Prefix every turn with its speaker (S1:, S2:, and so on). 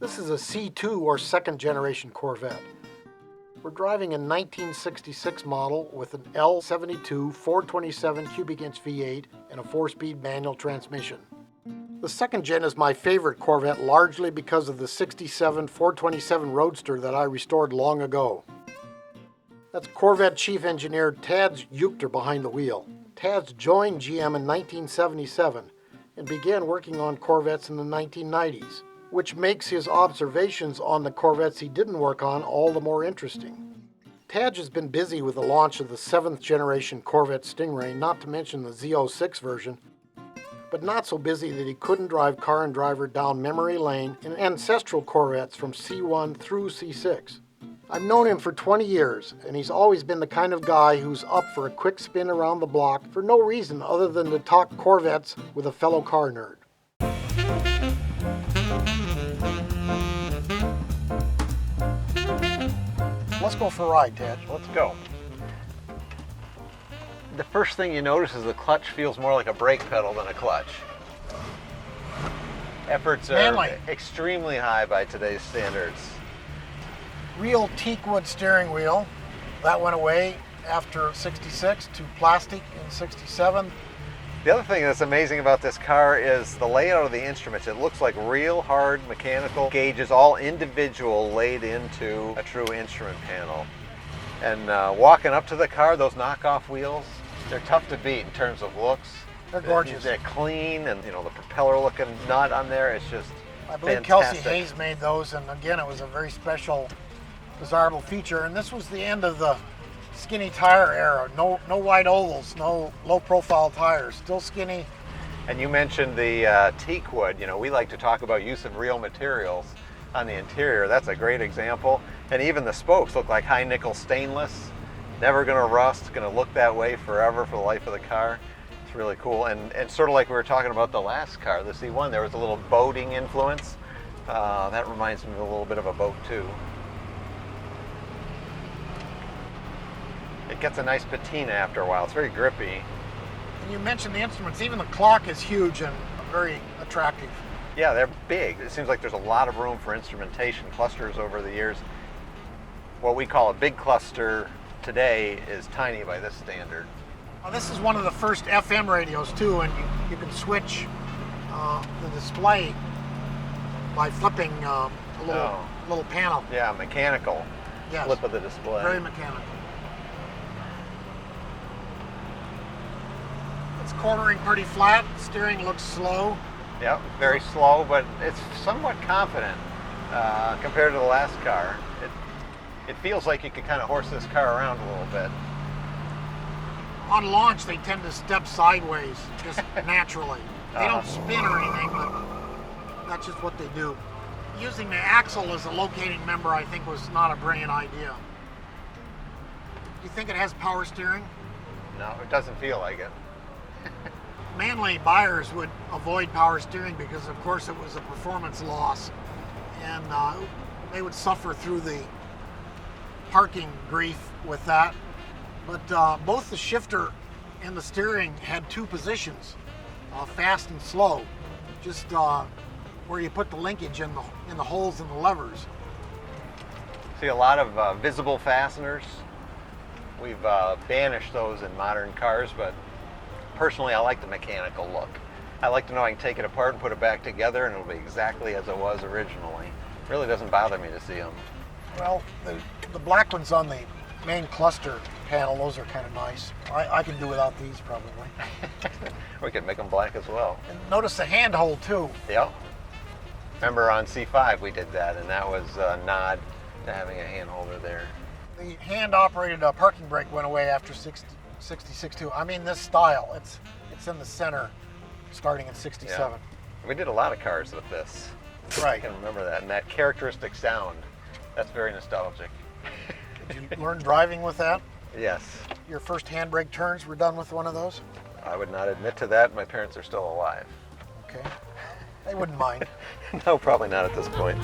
S1: This is a C2 or second generation Corvette. We're driving a 1966 model with an L72 427 cubic inch V8 and a 4-speed manual transmission. The second gen is my favorite Corvette largely because of the 67 427 Roadster that I restored long ago. That's Corvette Chief Engineer Tad's Uchter behind the wheel. Tad's joined GM in 1977 and began working on Corvettes in the 1990s, which makes his observations on the Corvettes he didn't work on all the more interesting. Tad has been busy with the launch of the 7th generation Corvette Stingray, not to mention the Z06 version, but not so busy that he couldn't drive car and driver down memory lane in ancestral Corvettes from C1 through C6. I've known him for 20 years, and he's always been the kind of guy who's up for a quick spin around the block for no reason other than to talk Corvettes with a fellow car nerd. Let's go for a ride, Ted.
S2: Let's go. The first thing you notice is the clutch feels more like a brake pedal than a clutch. Efforts are extremely high by today's standards.
S1: Real teakwood steering wheel. That went away after 66 to plastic in 67.
S2: The other thing that's amazing about this car is the layout of the instruments. It looks like real hard mechanical gauges, all individual, laid into a true instrument panel. And walking up to the car, those knockoff wheels, they're tough to beat in terms of looks.
S1: They're gorgeous.
S2: They're clean, and the propeller looking nut on there, it's just
S1: I believe
S2: fantastic.
S1: Kelsey Hayes made those, and again, it was a very special, desirable feature. And this was the end of the skinny tire era. No wide ovals, no low profile tires, still skinny.
S2: And you mentioned the teak wood. We like to talk about use of real materials on the interior. That's a great example. And even the spokes look like high nickel stainless. Never gonna rust, gonna look that way forever for the life of the car. It's really cool. And sort of like we were talking about the last car, the C1, there was a little boating influence. That reminds me of a little bit of a boat too. It gets a nice patina after a while. It's very grippy.
S1: And you mentioned the instruments. Even the clock is huge and very attractive.
S2: Yeah, they're big. It seems like there's a lot of room for instrumentation. Clusters over the years. What we call a big cluster today is tiny by this standard.
S1: This is one of the first FM radios too, and you can switch the display by flipping a little panel.
S2: Yeah, mechanical.
S1: Yes.
S2: Flip of the display.
S1: Very mechanical. It's cornering pretty flat. Steering looks slow.
S2: Yep, very slow, but it's somewhat confident compared to the last car. It feels like you could kind of horse this car around a little bit.
S1: On launch, they tend to step sideways just naturally. They don't spin or anything, but that's just what they do. Using the axle as a locating member, I think, was not a brilliant idea. Do you think it has power steering?
S2: No, it doesn't feel like it.
S1: Manly buyers would avoid power steering because, of course, it was a performance loss, and they would suffer through the parking grief with that. But both the shifter and the steering had two positions, fast and slow, just where you put the linkage in the holes in the levers.
S2: See a lot of visible fasteners. We've banished those in modern cars, but personally I like the mechanical look. I like to know I can take it apart and put it back together and it'll be exactly as it was originally. It really doesn't bother me to see them.
S1: Well, the black ones on the main cluster panel, those are kind of nice. I can do without these probably.
S2: We could make them black as well.
S1: And notice the handhold too.
S2: Yep. Remember on C5 we did that, and that was a nod to having a hand holder there.
S1: The hand-operated parking brake went away after 66 too. I mean, this style, it's in the center starting in 67.
S2: Yeah. We did a lot of cars with this.
S1: Right.
S2: I can remember that, and that characteristic sound, that's very nostalgic.
S1: Did you learn driving with that?
S2: Yes.
S1: Your first handbrake turns were done with one of those?
S2: I would not admit to that. My parents are still alive.
S1: Okay. They wouldn't mind.
S2: No, probably not at this point.